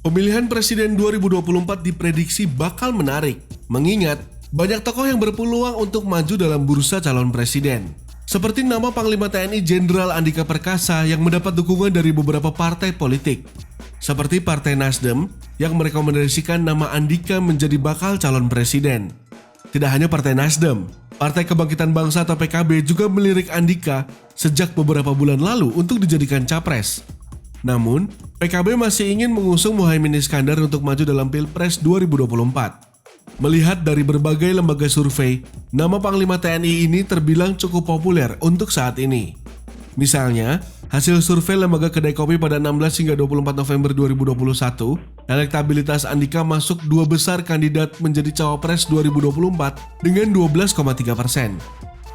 Pemilihan presiden 2024 diprediksi bakal menarik, mengingat banyak tokoh yang berpeluang untuk maju dalam bursa calon presiden. Seperti nama Panglima TNI Jenderal Andika Perkasa yang mendapat dukungan dari beberapa partai politik. Seperti Partai Nasdem yang merekomendasikan nama Andika menjadi bakal calon presiden. Tidak hanya Partai Nasdem, Partai Kebangkitan Bangsa atau PKB juga melirik Andika sejak beberapa bulan lalu untuk dijadikan capres. Namun, PKB masih ingin mengusung Muhaimin Iskandar untuk maju dalam Pilpres 2024. Melihat dari berbagai lembaga survei, nama Panglima TNI ini terbilang cukup populer untuk saat ini. Misalnya, hasil survei lembaga Kedai Kopi pada 16 hingga 24 November 2021, elektabilitas Andika masuk 2 besar kandidat menjadi cawapres 2024 dengan 12,3%.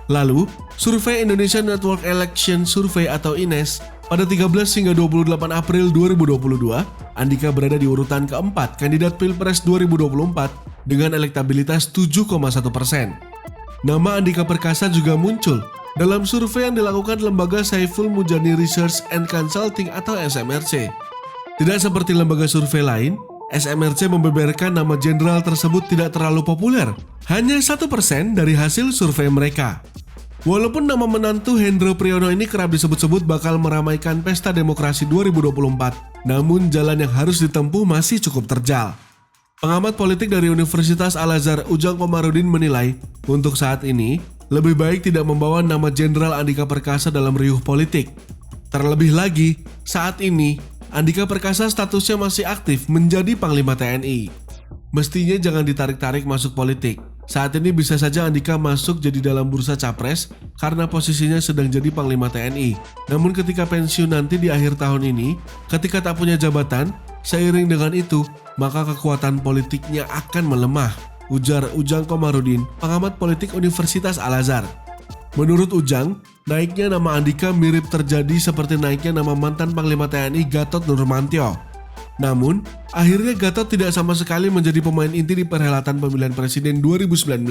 Lalu, survei Indonesia Network Election Survey atau INES pada 13 hingga 28 April 2022, Andika berada di urutan keempat kandidat Pilpres 2024 dengan elektabilitas 7,1%. Nama Andika Perkasa juga muncul dalam survei yang dilakukan lembaga Saiful Mujani Research and Consulting atau SMRC. Tidak seperti lembaga survei lain, SMRC membeberkan nama jenderal tersebut tidak terlalu populer, hanya 1% dari hasil survei mereka. Walaupun nama menantu Hendro Priyono ini kerap disebut-sebut bakal meramaikan pesta demokrasi 2024, namun jalan yang harus ditempuh masih cukup terjal. Pengamat politik dari Universitas Al-Azhar Ujang Komarudin menilai, untuk saat ini, lebih baik tidak membawa nama Jenderal Andika Perkasa dalam riuh politik. Terlebih lagi, saat ini, Andika Perkasa statusnya masih aktif menjadi Panglima TNI. Mestinya jangan ditarik-tarik masuk politik. Saat ini bisa saja Andika masuk jadi dalam bursa capres karena posisinya sedang jadi Panglima TNI. Namun ketika pensiun nanti di akhir tahun ini, ketika tak punya jabatan, seiring dengan itu, maka kekuatan politiknya akan melemah, ujar Ujang Komarudin, pengamat politik Universitas Al-Azhar. Menurut Ujang, naiknya nama Andika mirip terjadi seperti naiknya nama mantan Panglima TNI Gatot Nurmantio. Namun, akhirnya Gatot tidak sama sekali menjadi pemain inti di perhelatan pemilihan presiden 2019.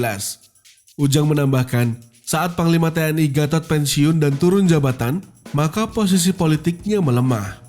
Ujang menambahkan, saat Panglima TNI Gatot pensiun dan turun jabatan, maka posisi politiknya melemah.